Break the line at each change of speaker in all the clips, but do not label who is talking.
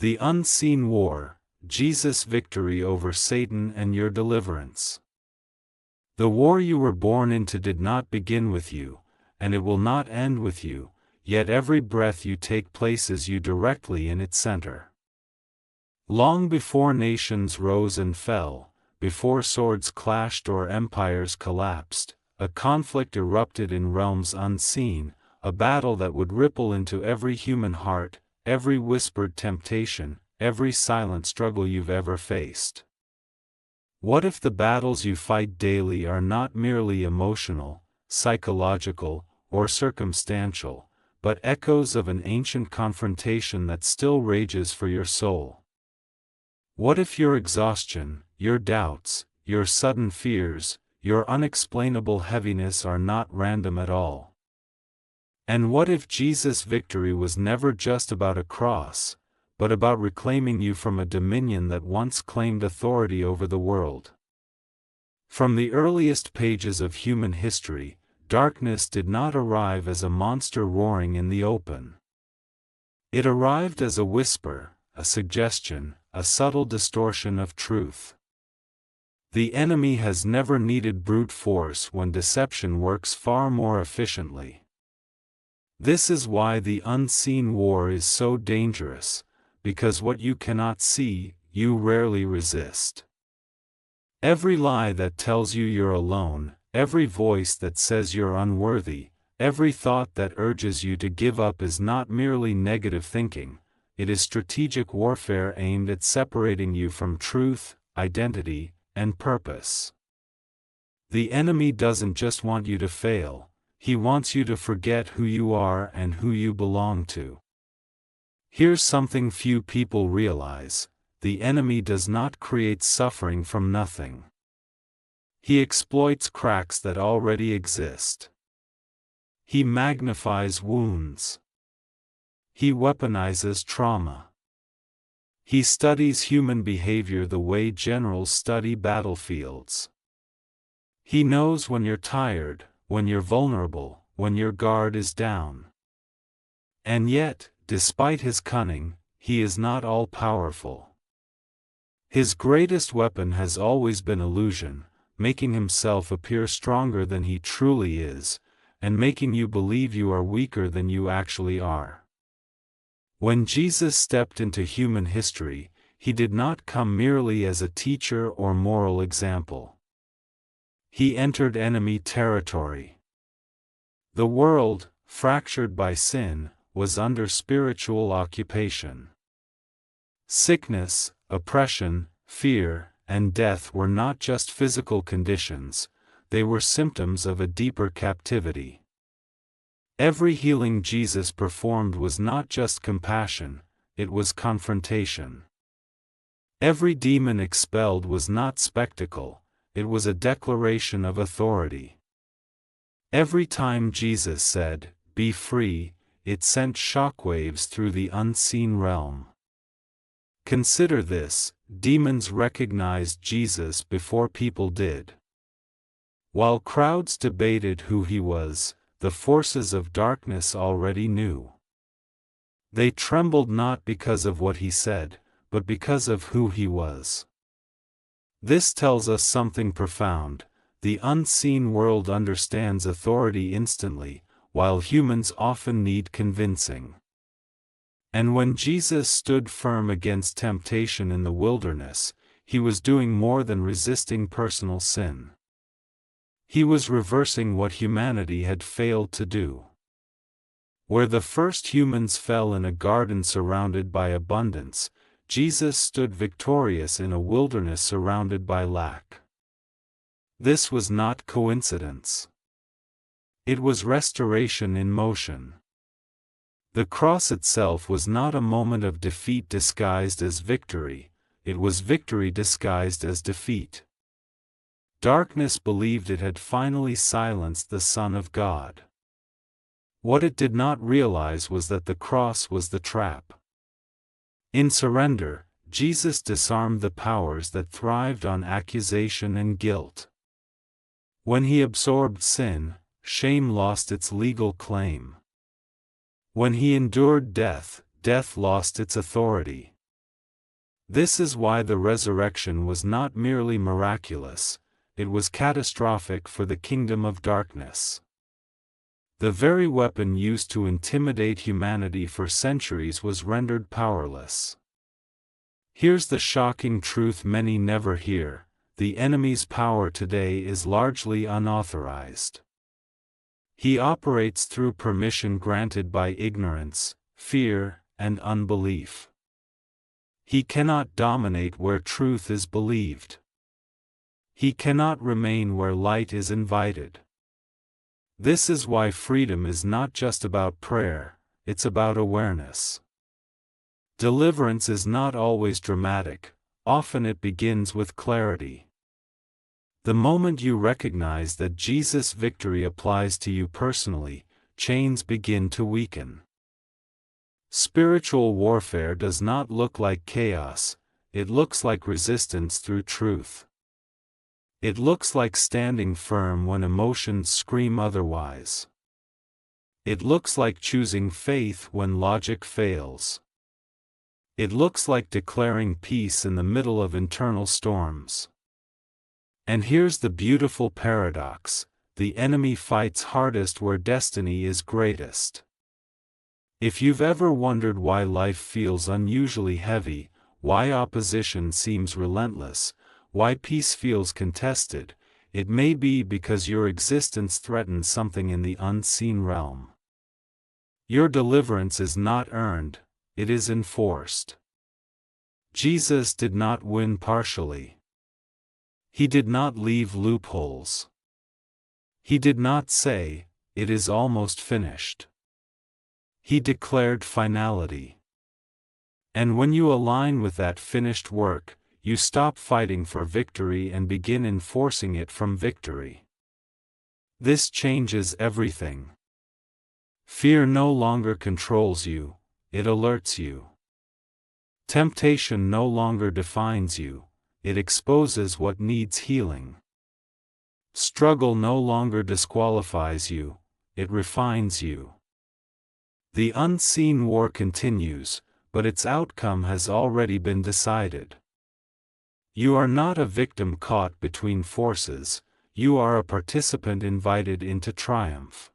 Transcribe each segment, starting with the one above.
The unseen war, Jesus' victory over Satan and your deliverance. The war you were born into did not begin with you, and it will not end with you, yet every breath you take places you directly in its center. Long before nations rose and fell, before swords clashed or empires collapsed, a conflict erupted in realms unseen, a battle that would ripple into every human heart, every whispered temptation, every silent struggle you've ever faced. What if the battles you fight daily are not merely emotional, psychological, or circumstantial, but echoes of an ancient confrontation that still rages for your soul? What if your exhaustion, your doubts, your sudden fears, your unexplainable heaviness are not random at all? And what if Jesus' victory was never just about a cross, but about reclaiming you from a dominion that once claimed authority over the world? From the earliest pages of human history, darkness did not arrive as a monster roaring in the open. It arrived as a whisper, a suggestion, a subtle distortion of truth. The enemy has never needed brute force when deception works far more efficiently. This is why the unseen war is so dangerous, because what you cannot see, you rarely resist. Every lie that tells you you're alone, every voice that says you're unworthy, every thought that urges you to give up is not merely negative thinking, it is strategic warfare aimed at separating you from truth, identity, and purpose. The enemy doesn't just want you to fail, he wants you to forget who you are and who you belong to. Here's something few people realize: the enemy does not create suffering from nothing. He exploits cracks that already exist. He magnifies wounds. He weaponizes trauma. He studies human behavior the way generals study battlefields. He knows when you're tired, when you're vulnerable, when your guard is down. And yet, despite his cunning, he is not all-powerful. His greatest weapon has always been illusion, making himself appear stronger than he truly is, and making you believe you are weaker than you actually are. When Jesus stepped into human history, he did not come merely as a teacher or moral example. He entered enemy territory. The world, fractured by sin, was under spiritual occupation. Sickness, oppression, fear, and death were not just physical conditions, they were symptoms of a deeper captivity. Every healing Jesus performed was not just compassion, it was confrontation. Every demon expelled was not spectacle, it was a declaration of authority. Every time Jesus said, "Be free," it sent shockwaves through the unseen realm. Consider this: demons recognized Jesus before people did. While crowds debated who he was, the forces of darkness already knew. They trembled not because of what he said, but because of who he was. This tells us something profound: the unseen world understands authority instantly, while humans often need convincing. And when Jesus stood firm against temptation in the wilderness, he was doing more than resisting personal sin. He was reversing what humanity had failed to do. Where the first humans fell in a garden surrounded by abundance, Jesus stood victorious in a wilderness surrounded by lack. This was not coincidence. It was restoration in motion. The cross itself was not a moment of defeat disguised as victory, it was victory disguised as defeat. Darkness believed it had finally silenced the Son of God. What it did not realize was that the cross was the trap. In surrender, Jesus disarmed the powers that thrived on accusation and guilt. When he absorbed sin, shame lost its legal claim. When he endured death, death lost its authority. This is why the resurrection was not merely miraculous, it was catastrophic for the kingdom of darkness. The very weapon used to intimidate humanity for centuries was rendered powerless. Here's the shocking truth many never hear: the enemy's power today is largely unauthorized. He operates through permission granted by ignorance, fear, and unbelief. He cannot dominate where truth is believed. He cannot remain where light is invited. This is why freedom is not just about prayer, it's about awareness. Deliverance is not always dramatic, often it begins with clarity. The moment you recognize that Jesus' victory applies to you personally, chains begin to weaken. Spiritual warfare does not look like chaos, it looks like resistance through truth. It looks like standing firm when emotions scream otherwise. It looks like choosing faith when logic fails. It looks like declaring peace in the middle of internal storms. And here's the beautiful paradox: the enemy fights hardest where destiny is greatest. If you've ever wondered why life feels unusually heavy, why opposition seems relentless, why peace feels contested, it may be because your existence threatens something in the unseen realm. Your deliverance is not earned, it is enforced. Jesus did not win partially. He did not leave loopholes. He did not say, "It is almost finished." He declared finality. And when you align with that finished work, you stop fighting for victory and begin enforcing it from victory. This changes everything. Fear no longer controls you, it alerts you. Temptation no longer defines you, it exposes what needs healing. Struggle no longer disqualifies you, it refines you. The unseen war continues, but its outcome has already been decided. You are not a victim caught between forces, you are a participant invited into triumph.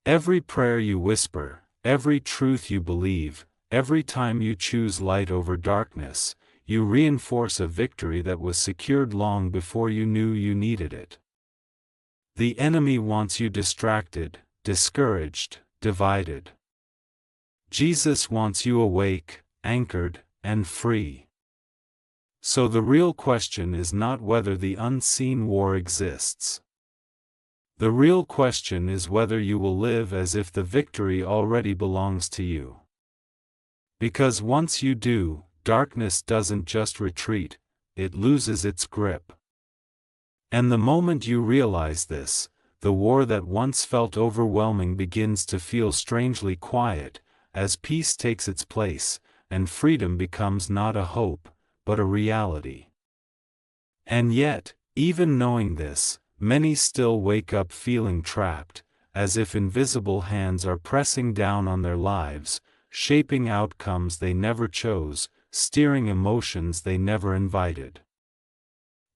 Every prayer you whisper, every truth you believe, every time you choose light over darkness, you reinforce a victory that was secured long before you knew you needed it. The enemy wants you distracted, discouraged, divided. Jesus wants you awake, anchored, and free. So the real question is not whether the unseen war exists. The real question is whether you will live as if the victory already belongs to you. Because once you do, darkness doesn't just retreat, it loses its grip. And the moment you realize this, the war that once felt overwhelming begins to feel strangely quiet, as peace takes its place, and freedom becomes not a hope, but a reality. And yet, even knowing this, many still wake up feeling trapped, as if invisible hands are pressing down on their lives, shaping outcomes they never chose, steering emotions they never invited.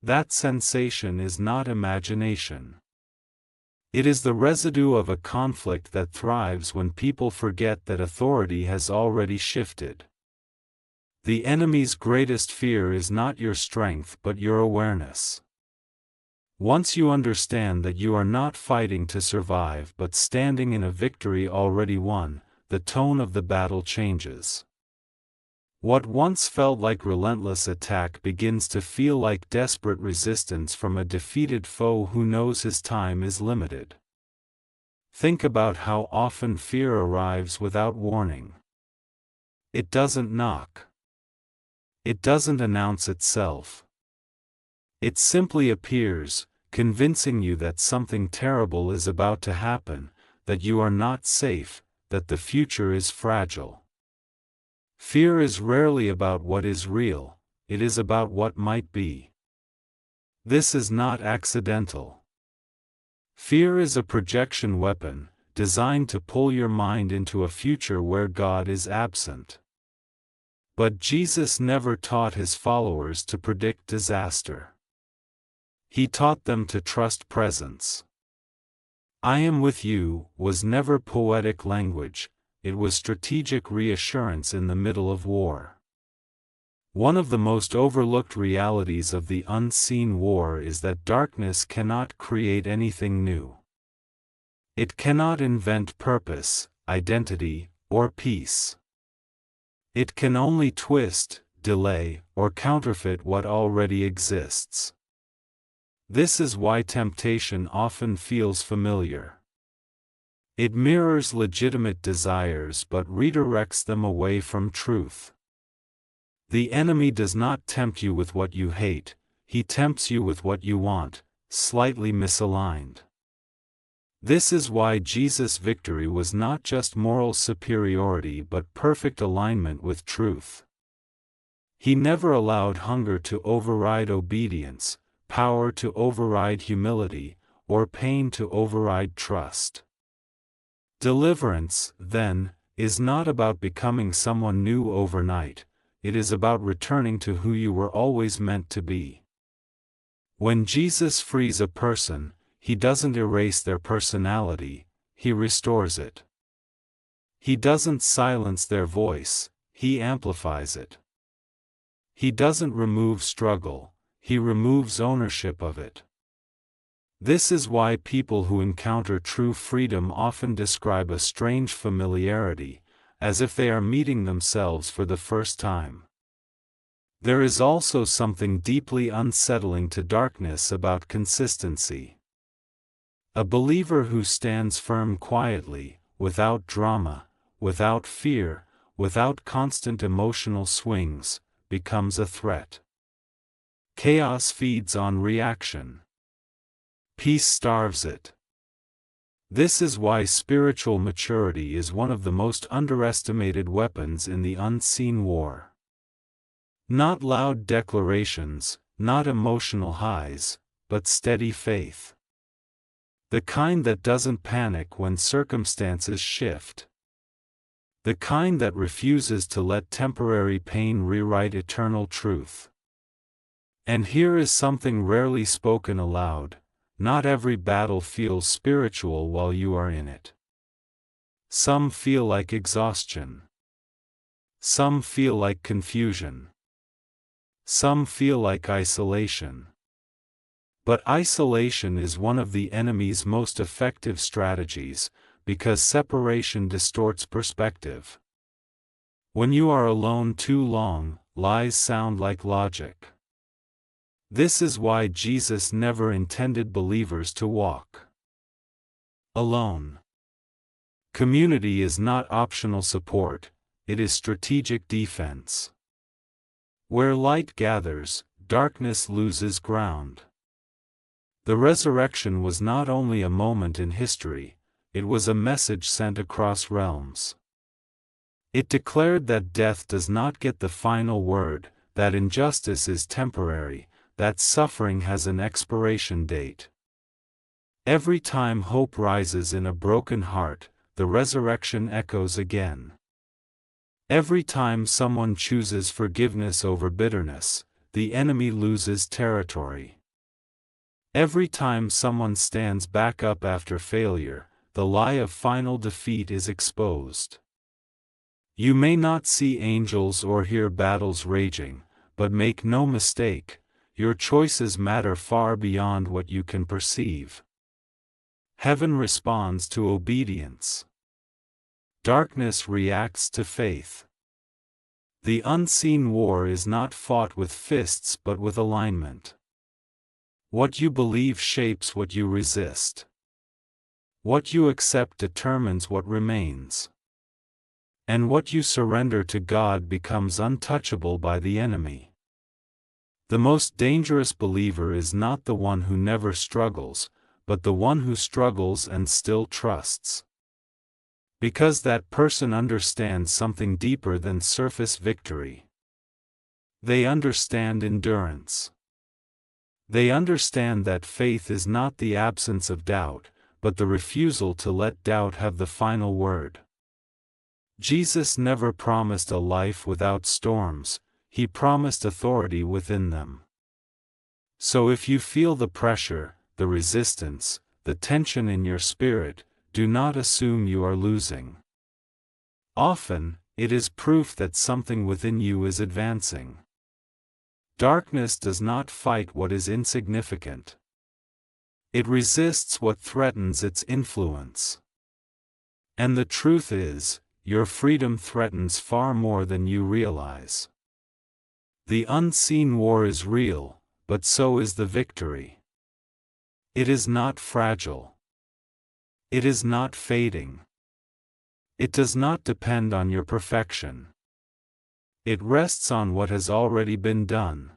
That sensation is not imagination. It is the residue of a conflict that thrives when people forget that authority has already shifted. The enemy's greatest fear is not your strength but your awareness. Once you understand that you are not fighting to survive but standing in a victory already won, the tone of the battle changes. What once felt like relentless attack begins to feel like desperate resistance from a defeated foe who knows his time is limited. Think about how often fear arrives without warning. It doesn't knock. It doesn't announce itself. It simply appears, convincing you that something terrible is about to happen, that you are not safe, that the future is fragile. Fear is rarely about what is real, it is about what might be. This is not accidental. Fear is a projection weapon, designed to pull your mind into a future where God is absent. But Jesus never taught his followers to predict disaster. He taught them to trust presence. "I am with you" was never poetic language, it was strategic reassurance in the middle of war. One of the most overlooked realities of the unseen war is that darkness cannot create anything new. It cannot invent purpose, identity, or peace. It can only twist, delay, or counterfeit what already exists. This is why temptation often feels familiar. It mirrors legitimate desires but redirects them away from truth. The enemy does not tempt you with what you hate, he tempts you with what you want, slightly misaligned. This is why Jesus' victory was not just moral superiority but perfect alignment with truth. He never allowed hunger to override obedience, power to override humility, or pain to override trust. Deliverance, then, is not about becoming someone new overnight, it is about returning to who you were always meant to be. When Jesus frees a person, he doesn't erase their personality, he restores it. He doesn't silence their voice, he amplifies it. He doesn't remove struggle, he removes ownership of it. This is why people who encounter true freedom often describe a strange familiarity, as if they are meeting themselves for the first time. There is also something deeply unsettling to darkness about consistency. A believer who stands firm quietly, without drama, without fear, without constant emotional swings, becomes a threat. Chaos feeds on reaction. Peace starves it. This is why spiritual maturity is one of the most underestimated weapons in the unseen war. Not loud declarations, not emotional highs, but steady faith. The kind that doesn't panic when circumstances shift. The kind that refuses to let temporary pain rewrite eternal truth. And here is something rarely spoken aloud. Not every battle feels spiritual while you are in it. Some feel like exhaustion. Some feel like confusion. Some feel like isolation. But isolation is one of the enemy's most effective strategies, because separation distorts perspective. When you are alone too long, lies sound like logic. This is why Jesus never intended believers to walk alone. Community is not optional support, it is strategic defense. Where light gathers, darkness loses ground. The resurrection was not only a moment in history, it was a message sent across realms. It declared that death does not get the final word, that injustice is temporary, that suffering has an expiration date. Every time hope rises in a broken heart, the resurrection echoes again. Every time someone chooses forgiveness over bitterness, the enemy loses territory. Every time someone stands back up after failure, the lie of final defeat is exposed. You may not see angels or hear battles raging, but make no mistake, your choices matter far beyond what you can perceive. Heaven responds to obedience. Darkness reacts to faith. The unseen war is not fought with fists but with alignment. What you believe shapes what you resist. What you accept determines what remains. And what you surrender to God becomes untouchable by the enemy. The most dangerous believer is not the one who never struggles, but the one who struggles and still trusts. Because that person understands something deeper than surface victory. They understand endurance. They understand that faith is not the absence of doubt, but the refusal to let doubt have the final word. Jesus never promised a life without storms, he promised authority within them. So if you feel the pressure, the resistance, the tension in your spirit, do not assume you are losing. Often, it is proof that something within you is advancing. Darkness does not fight what is insignificant. It resists what threatens its influence. And the truth is, your freedom threatens far more than you realize. The unseen war is real, but so is the victory. It is not fragile. It is not fading. It does not depend on your perfection. It rests on what has already been done.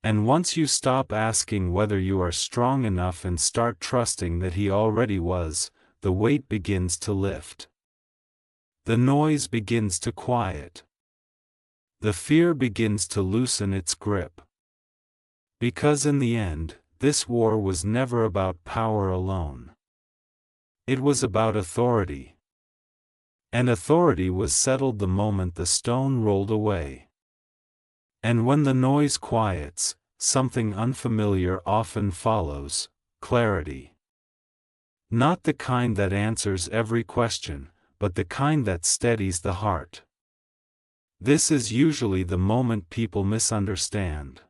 And once you stop asking whether you are strong enough and start trusting that He already was, the weight begins to lift. The noise begins to quiet. The fear begins to loosen its grip. Because in the end, this war was never about power alone. It was about authority. And authority was settled the moment the stone rolled away. And when the noise quiets, something unfamiliar often follows: clarity. Not the kind that answers every question, but the kind that steadies the heart. This is usually the moment people misunderstand.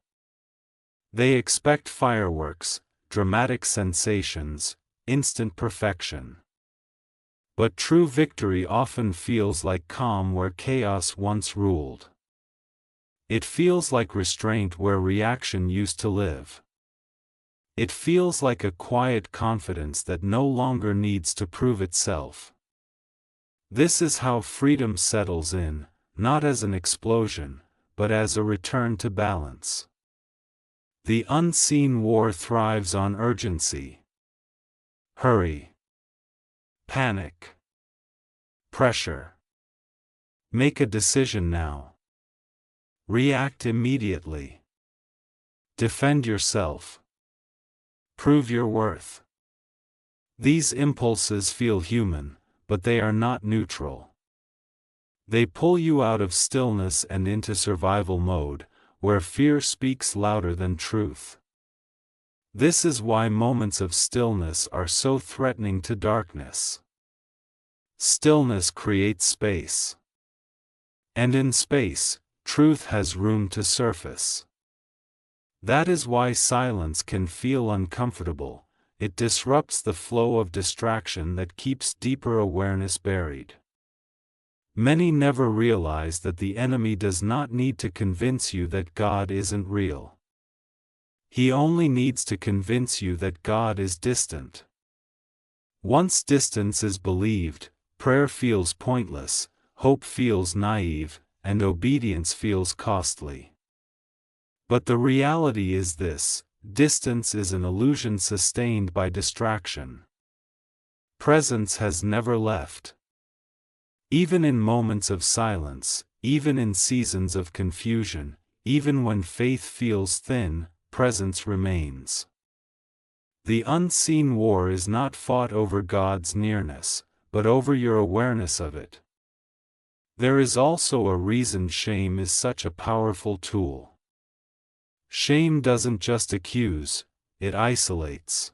They expect fireworks, dramatic sensations, instant perfection. But true victory often feels like calm where chaos once ruled. It feels like restraint where reaction used to live. It feels like a quiet confidence that no longer needs to prove itself. This is how freedom settles in, not as an explosion, but as a return to balance. The unseen war thrives on urgency. Hurry. Panic. Pressure. Make a decision now. React immediately. Defend yourself. Prove your worth. These impulses feel human, but they are not neutral. They pull you out of stillness and into survival mode, where fear speaks louder than truth. This is why moments of stillness are so threatening to darkness. Stillness creates space. And in space, truth has room to surface. That is why silence can feel uncomfortable. It disrupts the flow of distraction that keeps deeper awareness buried. Many never realize that the enemy does not need to convince you that God isn't real. He only needs to convince you that God is distant. Once distance is believed, prayer feels pointless, hope feels naive, and obedience feels costly. But the reality is this: distance is an illusion sustained by distraction. Presence has never left. Even in moments of silence, even in seasons of confusion, even when faith feels thin, presence remains. The unseen war is not fought over God's nearness, but over your awareness of it. There is also a reason shame is such a powerful tool. Shame doesn't just accuse, it isolates.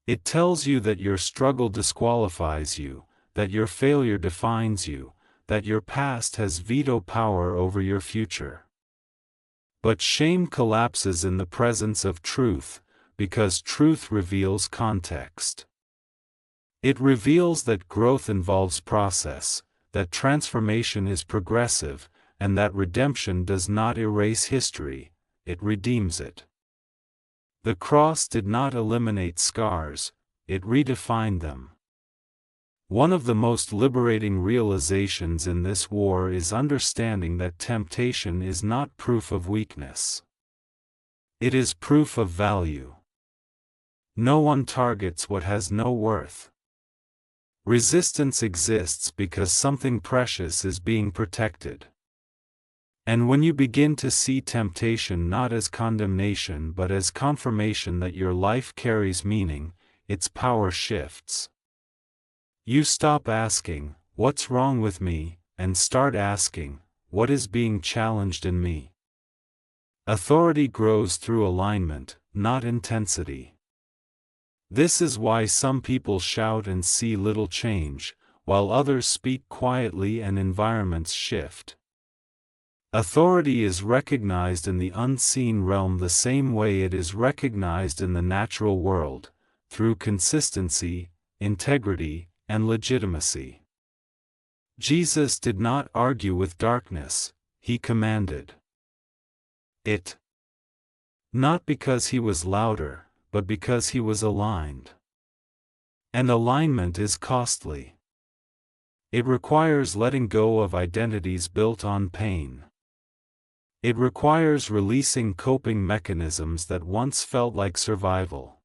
It tells you that your struggle disqualifies you, that your failure defines you, that your past has veto power over your future. But shame collapses in the presence of truth, because truth reveals context. It reveals that growth involves process, that transformation is progressive, and that redemption does not erase history, it redeems it. The cross did not eliminate scars, it redefined them. One of the most liberating realizations in this war is understanding that temptation is not proof of weakness. It is proof of value. No one targets what has no worth. Resistance exists because something precious is being protected. And when you begin to see temptation not as condemnation but as confirmation that your life carries meaning, its power shifts. You stop asking, "What's wrong with me?" and start asking, "What is being challenged in me?" Authority grows through alignment, not intensity. This is why some people shout and see little change, while others speak quietly and environments shift. Authority is recognized in the unseen realm the same way it is recognized in the natural world, through consistency, integrity, and legitimacy. Jesus did not argue with darkness, he commanded it. Not because he was louder, but because he was aligned. And alignment is costly. It requires letting go of identities built on pain. It requires releasing coping mechanisms that once felt like survival.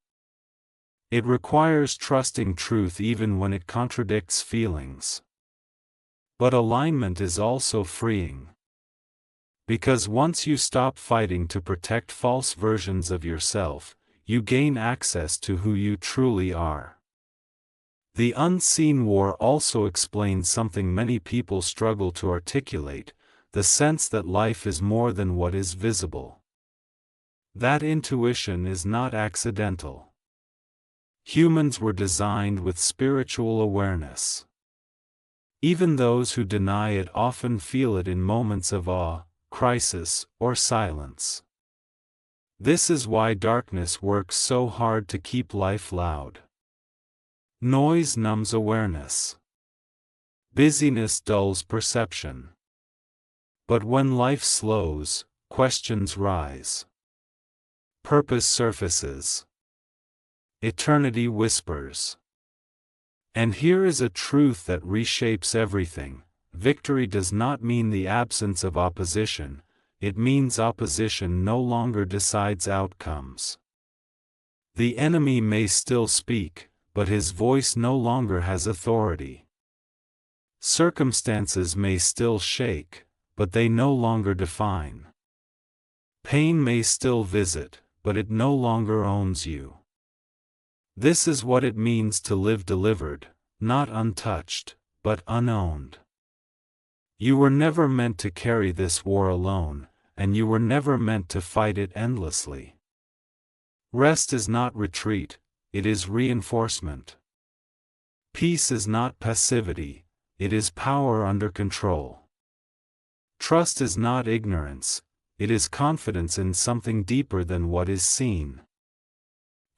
It requires trusting truth even when it contradicts feelings. But alignment is also freeing. Because once you stop fighting to protect false versions of yourself, you gain access to who you truly are. The unseen war also explains something many people struggle to articulate: the sense that life is more than what is visible. That intuition is not accidental. Humans were designed with spiritual awareness. Even those who deny it often feel it in moments of awe, crisis, or silence. This is why darkness works so hard to keep life loud. Noise numbs awareness. Busyness dulls perception. But when life slows, questions rise. Purpose surfaces. Eternity whispers. And here is a truth that reshapes everything: victory does not mean the absence of opposition, it means opposition no longer decides outcomes. The enemy may still speak, but his voice no longer has authority. Circumstances may still shake, but they no longer define. Pain may still visit, but it no longer owns you. This is what it means to live delivered, not untouched, but unowned. You were never meant to carry this war alone, and you were never meant to fight it endlessly. Rest is not retreat, it is reinforcement. Peace is not passivity, it is power under control. Trust is not ignorance, it is confidence in something deeper than what is seen.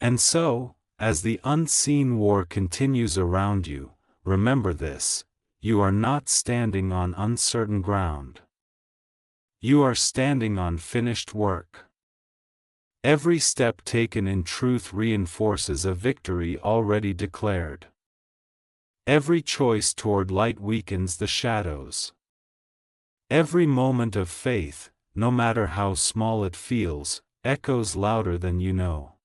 And so, as the unseen war continues around you, remember this: you are not standing on uncertain ground. You are standing on finished work. Every step taken in truth reinforces a victory already declared. Every choice toward light weakens the shadows. Every moment of faith, no matter how small it feels, echoes louder than you know.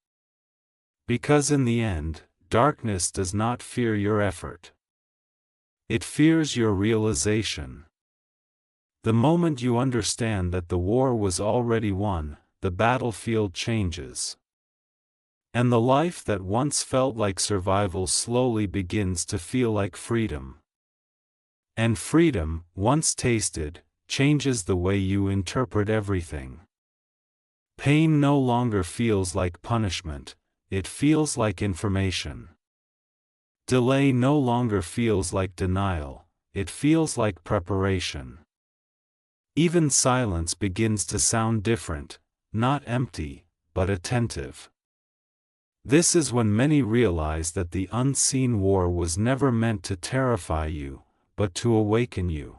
Because in the end, darkness does not fear your effort. It fears your realization. The moment you understand that the war was already won, the battlefield changes. And the life that once felt like survival slowly begins to feel like freedom. And freedom, once tasted, changes the way you interpret everything. Pain no longer feels like punishment, it feels like information. Delay no longer feels like denial, it feels like preparation. Even silence begins to sound different, not empty, but attentive. This is when many realize that the unseen war was never meant to terrify you, but to awaken you.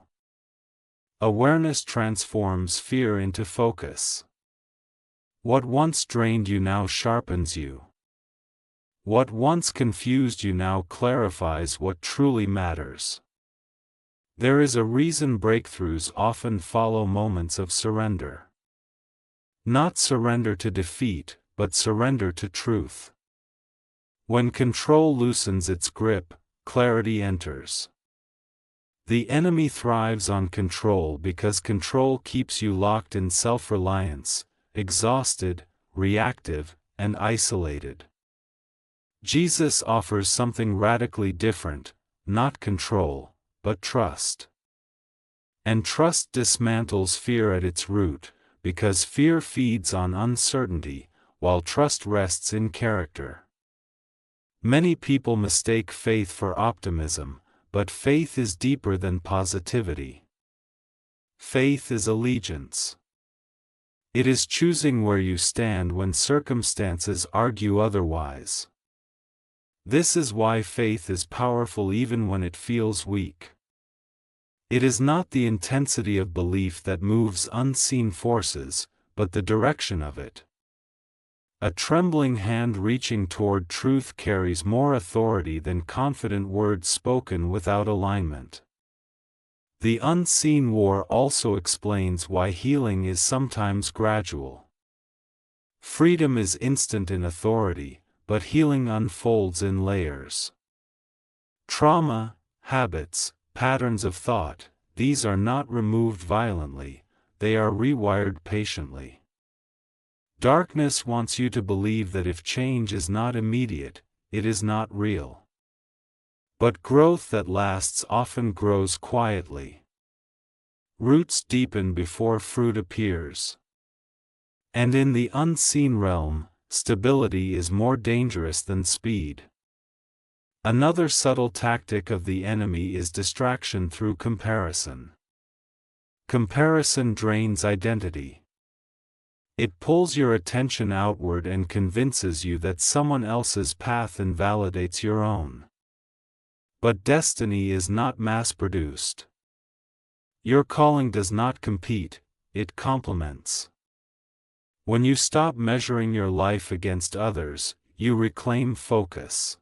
Awareness transforms fear into focus. What once drained you now sharpens you. What once confused you now clarifies what truly matters. There is a reason breakthroughs often follow moments of surrender. Not surrender to defeat, but surrender to truth. When control loosens its grip, clarity enters. The enemy thrives on control because control keeps you locked in self-reliance, exhausted, reactive, and isolated. Jesus offers something radically different: not control, but trust. And trust dismantles fear at its root, because fear feeds on uncertainty, while trust rests in character. Many people mistake faith for optimism, but faith is deeper than positivity. Faith is allegiance. It is choosing where you stand when circumstances argue otherwise. This is why faith is powerful even when it feels weak. It is not the intensity of belief that moves unseen forces, but the direction of it. A trembling hand reaching toward truth carries more authority than confident words spoken without alignment. The unseen war also explains why healing is sometimes gradual. Freedom is instant in authority, but healing unfolds in layers. Trauma, habits, patterns of thought, these are not removed violently, they are rewired patiently. Darkness wants you to believe that if change is not immediate, it is not real. But growth that lasts often grows quietly. Roots deepen before fruit appears. And in the unseen realm, stability is more dangerous than speed. Another subtle tactic of the enemy is distraction through comparison. Comparison drains identity. It pulls your attention outward and convinces you that someone else's path invalidates your own. But destiny is not mass-produced. Your calling does not compete, it complements. When you stop measuring your life against others, you reclaim focus.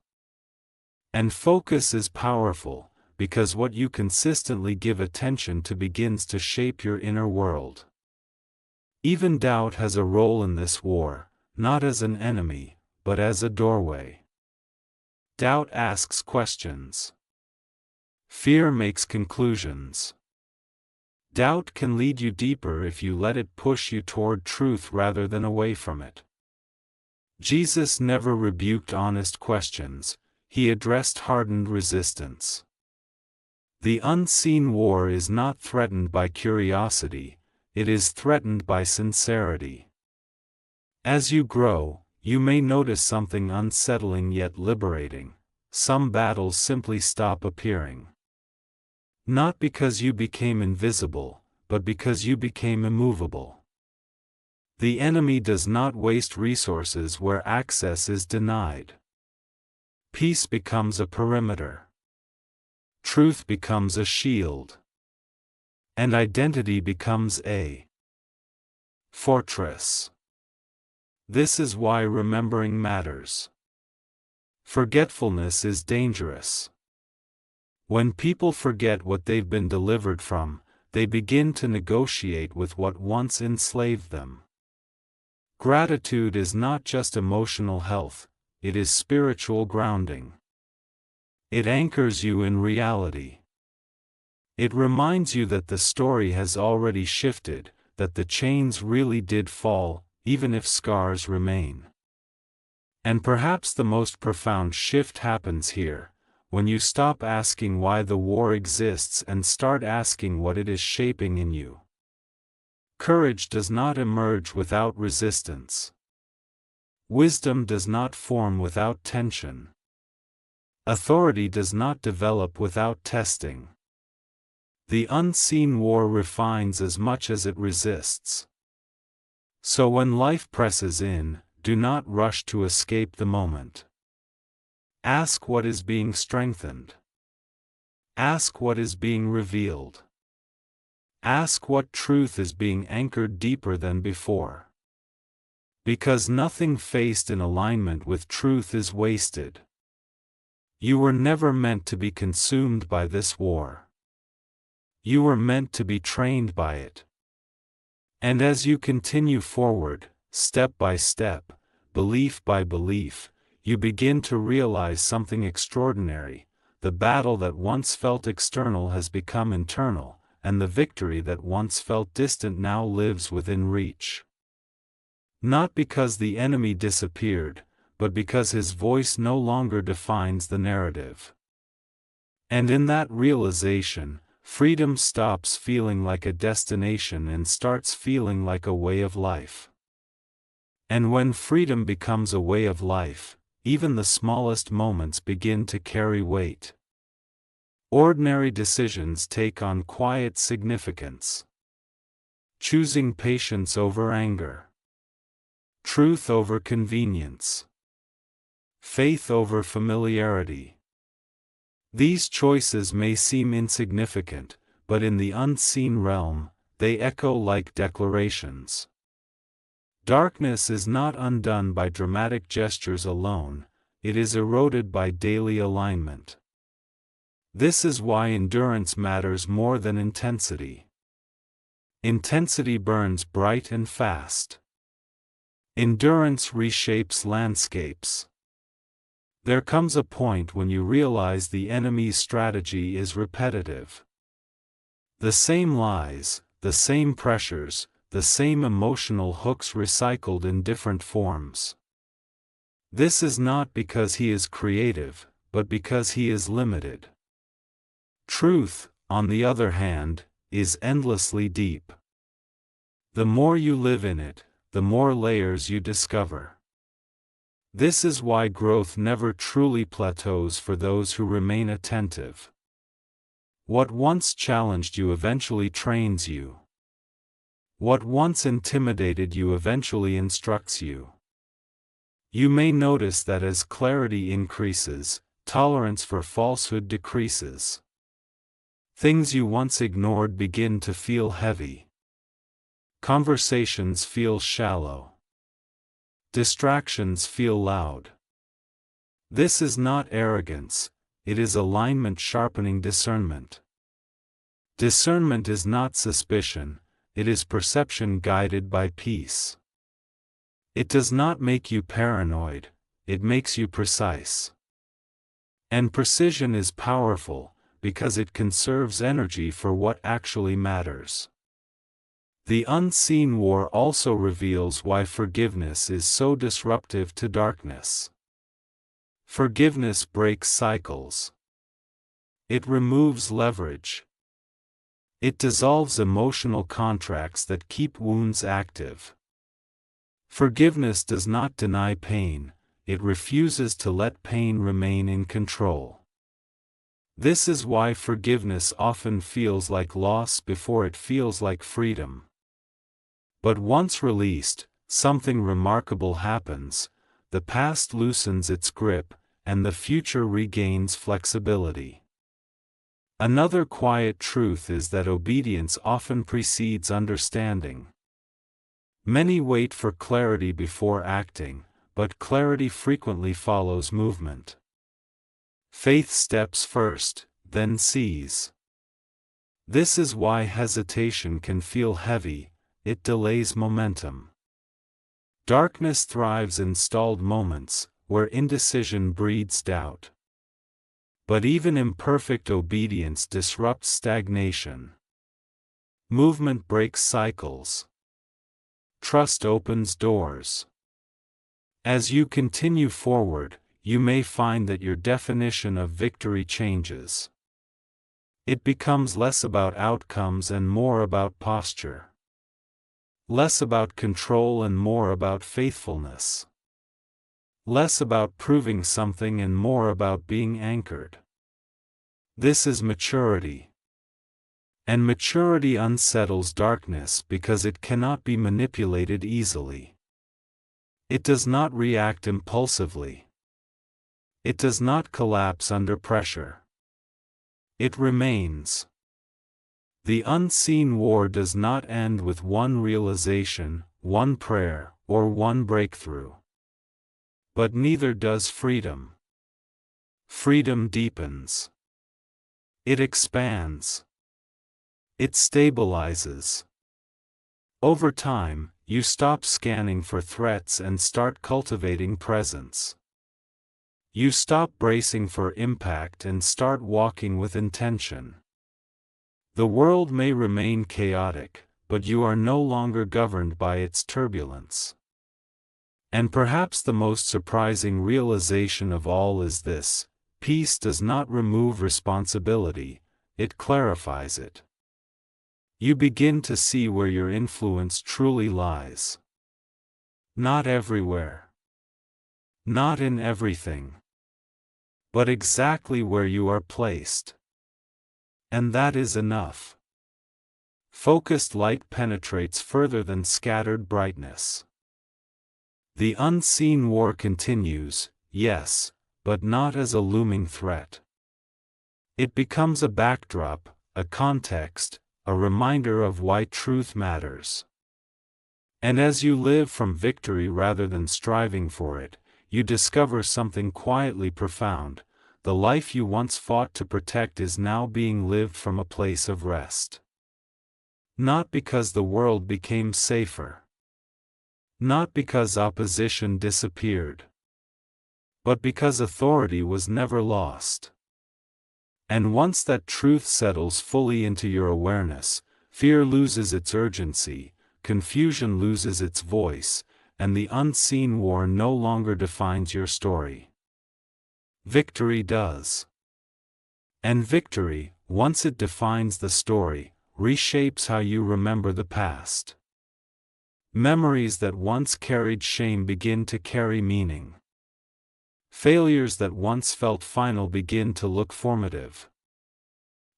And focus is powerful, because what you consistently give attention to begins to shape your inner world. Even doubt has a role in this war, not as an enemy, but as a doorway. Doubt asks questions. Fear makes conclusions. Doubt can lead you deeper if you let it push you toward truth rather than away from it. Jesus never rebuked honest questions, he addressed hardened resistance. The unseen war is not threatened by curiosity, it is threatened by sincerity. As you grow, you may notice something unsettling yet liberating. Some battles simply stop appearing. Not because you became invisible, but because you became immovable. The enemy does not waste resources where access is denied. Peace becomes a perimeter. Truth becomes a shield. And identity becomes a fortress. This is why remembering matters. Forgetfulness is dangerous. When people forget what they've been delivered from, they begin to negotiate with what once enslaved them. Gratitude is not just emotional health, it is spiritual grounding. It anchors you in reality. It reminds you that the story has already shifted, that the chains really did fall, even if scars remain. And perhaps the most profound shift happens here, when you stop asking why the war exists and start asking what it is shaping in you. Courage does not emerge without resistance. Wisdom does not form without tension. Authority does not develop without testing. The unseen war refines as much as it resists. So when life presses in, do not rush to escape the moment. Ask what is being strengthened. Ask what is being revealed. Ask what truth is being anchored deeper than before. Because nothing faced in alignment with truth is wasted. You were never meant to be consumed by this war. You were meant to be trained by it. And as you continue forward, step by step, belief by belief, you begin to realize something extraordinary. The battle that once felt external has become internal, and the victory that once felt distant now lives within reach. Not because the enemy disappeared, but because his voice no longer defines the narrative. And in that realization, freedom stops feeling like a destination and starts feeling like a way of life. And when freedom becomes a way of life, even the smallest moments begin to carry weight. Ordinary decisions take on quiet significance. Choosing patience over anger. Truth over convenience. Faith over familiarity. These choices may seem insignificant, but in the unseen realm, they echo like declarations. Darkness is not undone by dramatic gestures alone, it is eroded by daily alignment. This is why endurance matters more than intensity. Intensity burns bright and fast. Endurance reshapes landscapes. There comes a point when you realize the enemy's strategy is repetitive. The same lies, the same pressures, the same emotional hooks recycled in different forms. This is not because he is creative, but because he is limited. Truth, on the other hand, is endlessly deep. The more you live in it, the more layers you discover. This is why growth never truly plateaus for those who remain attentive. What once challenged you eventually trains you. What once intimidated you eventually instructs you. You may notice that as clarity increases, tolerance for falsehood decreases. Things you once ignored begin to feel heavy. Conversations feel shallow. Distractions feel loud. This is not arrogance, it is alignment sharpening discernment. Discernment is not suspicion, it is perception guided by peace. It does not make you paranoid, it makes you precise. And precision is powerful, because it conserves energy for what actually matters. The unseen war also reveals why forgiveness is so disruptive to darkness. Forgiveness breaks cycles. It removes leverage. It dissolves emotional contracts that keep wounds active. Forgiveness does not deny pain, it refuses to let pain remain in control. This is why forgiveness often feels like loss before it feels like freedom. But once released, something remarkable happens, the past loosens its grip, and the future regains flexibility. Another quiet truth is that obedience often precedes understanding. Many wait for clarity before acting, but clarity frequently follows movement. Faith steps first, then sees. This is why hesitation can feel heavy, it delays momentum. Darkness thrives in stalled moments, where indecision breeds doubt. But even imperfect obedience disrupts stagnation. Movement breaks cycles. Trust opens doors. As you continue forward, you may find that your definition of victory changes. It becomes less about outcomes and more about posture. Less about control and more about faithfulness. Less about proving something and more about being anchored. This is maturity. And maturity unsettles darkness because it cannot be manipulated easily. It does not react impulsively. It does not collapse under pressure. It remains. The unseen war does not end with one realization, one prayer, or one breakthrough. But neither does freedom. Freedom deepens. It expands. It stabilizes. Over time, you stop scanning for threats and start cultivating presence. You stop bracing for impact and start walking with intention. The world may remain chaotic, but you are no longer governed by its turbulence. And perhaps the most surprising realization of all is this: Peace does not remove responsibility, it clarifies it. You begin to see where your influence truly lies. Not everywhere. Not in everything. But exactly where you are placed. And that is enough. Focused light penetrates further than scattered brightness. The unseen war continues, yes, but not as a looming threat. It becomes a backdrop, a context, a reminder of why truth matters. And as you live from victory rather than striving for it, you discover something quietly profound. The life you once fought to protect is now being lived from a place of rest. Not because the world became safer. Not because opposition disappeared. But because authority was never lost. And once that truth settles fully into your awareness, fear loses its urgency, confusion loses its voice, and the unseen war no longer defines your story. Victory does. And victory, once it defines the story, reshapes how you remember the past. Memories that once carried shame begin to carry meaning. Failures that once felt final begin to look formative.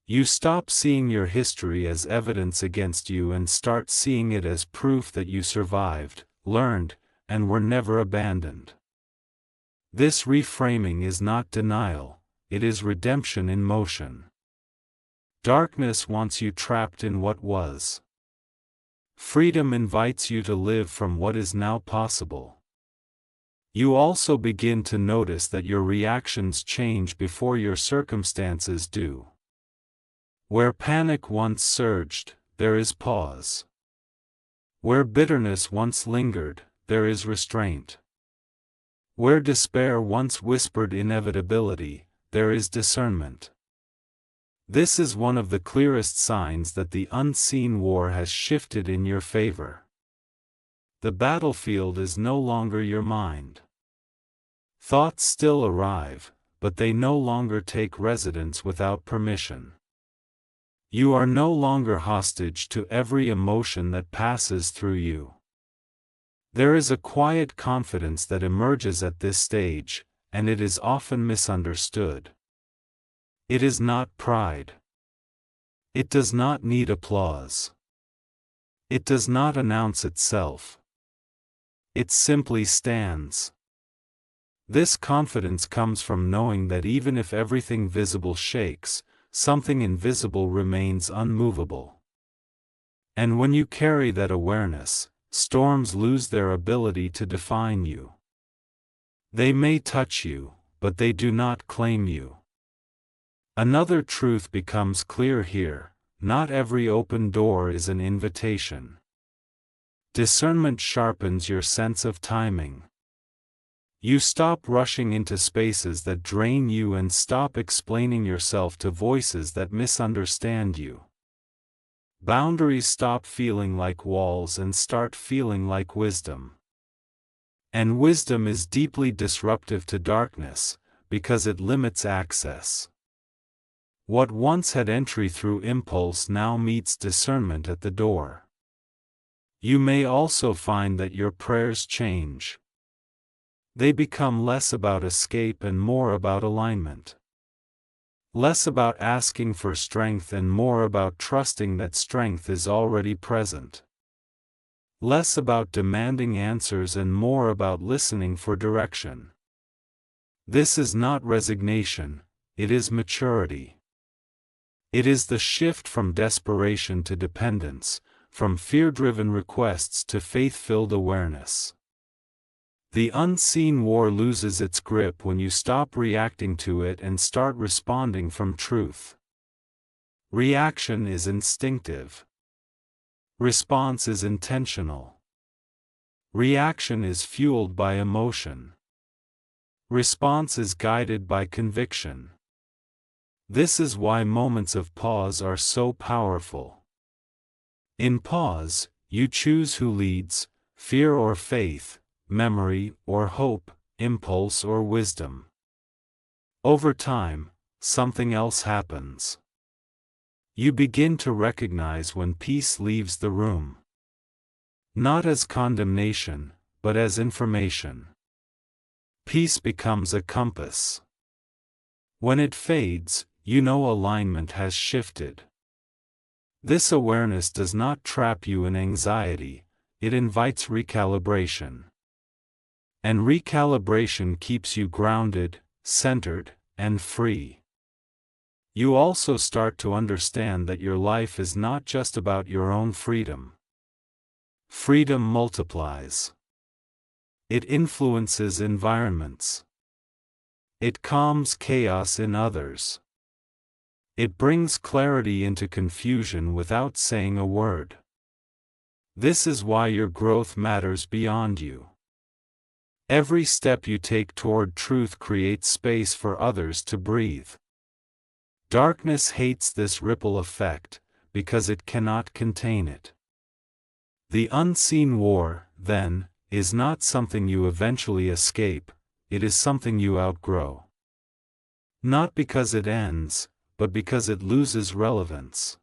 You stop seeing your history as evidence against you and start seeing it as proof that you survived, learned, and were never abandoned. This reframing is not denial, it is redemption in motion. Darkness wants you trapped in what was. Freedom invites you to live from what is now possible. You also begin to notice that your reactions change before your circumstances do. Where panic once surged, there is pause. Where bitterness once lingered, there is restraint. Where despair once whispered inevitability, there is discernment. This is one of the clearest signs that the unseen war has shifted in your favor. The battlefield is no longer your mind. Thoughts still arrive, but they no longer take residence without permission. You are no longer hostage to every emotion that passes through you. There is a quiet confidence that emerges at this stage, and it is often misunderstood. It is not pride. It does not need applause. It does not announce itself. It simply stands. This confidence comes from knowing that even if everything visible shakes, something invisible remains unmovable. And when you carry that awareness, storms lose their ability to define you. They may touch you, but they do not claim you. Another truth becomes clear here: not every open door is an invitation. Discernment sharpens your sense of timing. You stop rushing into spaces that drain you and stop explaining yourself to voices that misunderstand you. Boundaries stop feeling like walls and start feeling like wisdom. And wisdom is deeply disruptive to darkness, because it limits access. What once had entry through impulse now meets discernment at the door. You may also find that your prayers change. They become less about escape and more about alignment. Less about asking for strength and more about trusting that strength is already present. Less about demanding answers and more about listening for direction. This is not resignation, it is maturity. It is the shift from desperation to dependence, from fear-driven requests to faith-filled awareness. The unseen war loses its grip when you stop reacting to it and start responding from truth. Reaction is instinctive. Response is intentional. Reaction is fueled by emotion. Response is guided by conviction. This is why moments of pause are so powerful. In pause, you choose who leads, fear or faith, memory or hope, impulse or wisdom. Over time, something else happens. You begin to recognize when peace leaves the room. Not as condemnation, but as information. Peace becomes a compass. When it fades, you know alignment has shifted. This awareness does not trap you in anxiety, it invites recalibration. And recalibration keeps you grounded, centered, and free. You also start to understand that your life is not just about your own freedom. Freedom multiplies. It influences environments. It calms chaos in others. It brings clarity into confusion without saying a word. This is why your growth matters beyond you. Every step you take toward truth creates space for others to breathe. Darkness hates this ripple effect, because it cannot contain it. The unseen war, then, is not something you eventually escape, it is something you outgrow. Not because it ends, but because it loses relevance.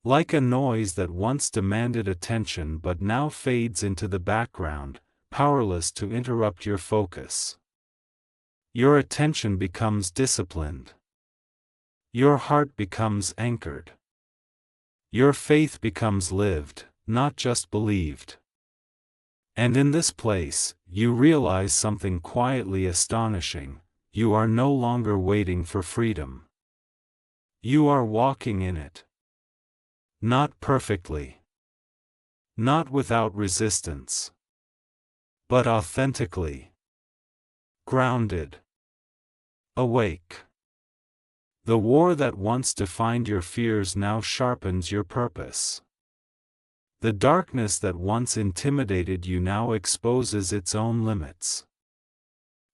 Like a noise that once demanded attention but now fades into the background, powerless to interrupt your focus. Your attention becomes disciplined. Your heart becomes anchored. Your faith becomes lived, not just believed. And in this place, you realize something quietly astonishing: you are no longer waiting for freedom. You are walking in it. Not perfectly. Not without resistance. But authentically. Grounded. Awake. The war that once defined your fears now sharpens your purpose. The darkness that once intimidated you now exposes its own limits.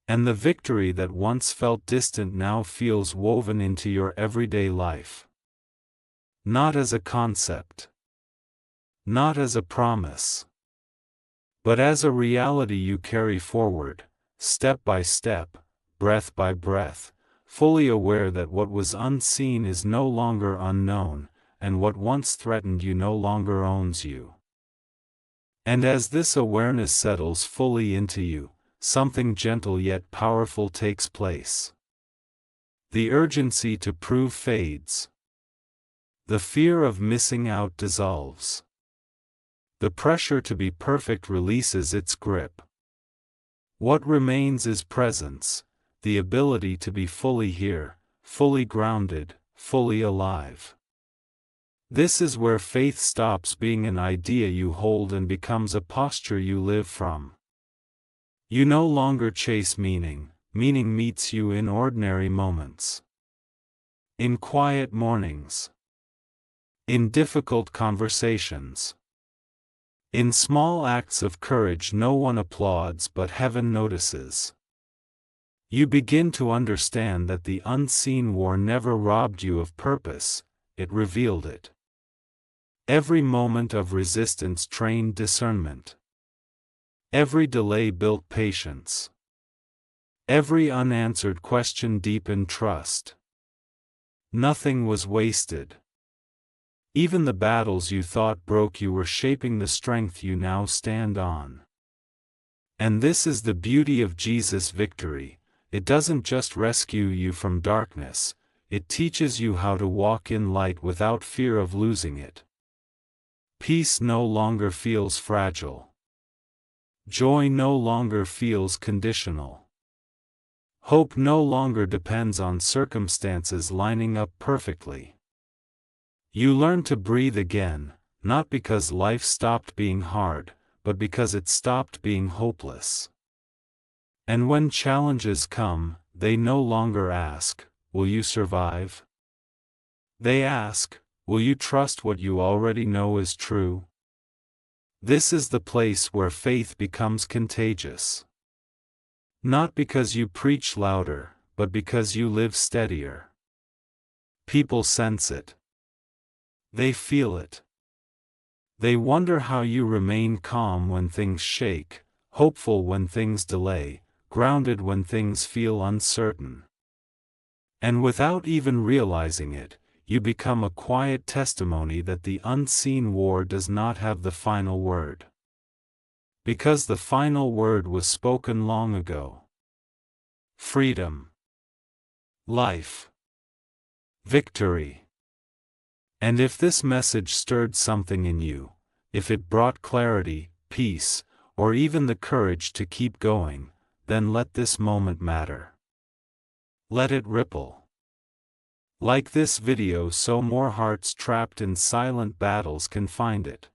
And the victory that once felt distant now feels woven into your everyday life. Not as a concept. Not as a promise. But as a reality you carry forward, step by step, breath by breath, fully aware that what was unseen is no longer unknown, and what once threatened you no longer owns you. And as this awareness settles fully into you, something gentle yet powerful takes place. The urgency to prove fades. The fear of missing out dissolves. The pressure to be perfect releases its grip. What remains is presence, the ability to be fully here, fully grounded, fully alive. This is where faith stops being an idea you hold and becomes a posture you live from. You no longer chase meaning, meaning meets you in ordinary moments. In quiet mornings. In difficult conversations. In small acts of courage no one applauds but heaven notices. You begin to understand that the unseen war never robbed you of purpose, it revealed it. Every moment of resistance trained discernment. Every delay built patience. Every unanswered question deepened trust. Nothing was wasted. Even the battles you thought broke you were shaping the strength you now stand on. And this is the beauty of Jesus' victory: it doesn't just rescue you from darkness, it teaches you how to walk in light without fear of losing it. Peace no longer feels fragile. Joy no longer feels conditional. Hope no longer depends on circumstances lining up perfectly. You learn to breathe again, not because life stopped being hard, but because it stopped being hopeless. And when challenges come, they no longer ask, "Will you survive?" They ask, "Will you trust what you already know is true?" This is the place where faith becomes contagious. Not because you preach louder, but because you live steadier. People sense it. They feel it. They wonder how you remain calm when things shake, hopeful when things delay, grounded when things feel uncertain. And without even realizing it, you become a quiet testimony that the unseen war does not have the final word. Because the final word was spoken long ago. Freedom. Life. Victory. And if this message stirred something in you, if it brought clarity, peace, or even the courage to keep going, then let this moment matter. Let it ripple. Like this video so more hearts trapped in silent battles can find it.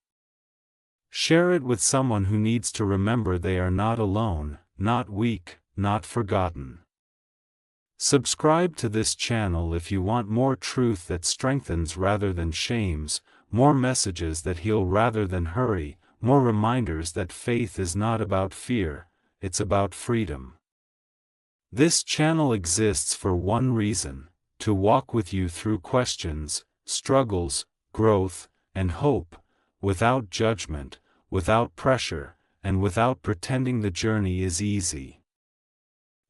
Share it with someone who needs to remember they are not alone, not weak, not forgotten. Subscribe to this channel if you want more truth that strengthens rather than shames, more messages that heal rather than hurry, more reminders that faith is not about fear, it's about freedom. This channel exists for one reason: to walk with you through questions, struggles, growth, and hope, without judgment, without pressure, and without pretending the journey is easy.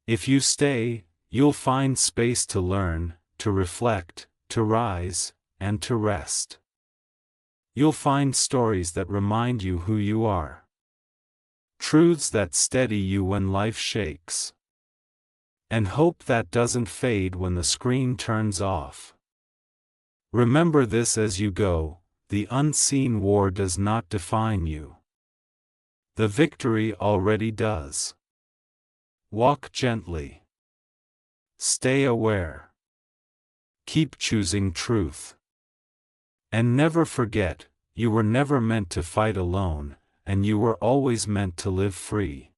If you stay, you'll find space to learn, to reflect, to rise, and to rest. You'll find stories that remind you who you are. Truths that steady you when life shakes. And hope that doesn't fade when the screen turns off. Remember this as you go: the unseen war does not define you. The victory already does. Walk gently. Stay aware. Keep choosing truth. And never forget, you were never meant to fight alone, and you were always meant to live free.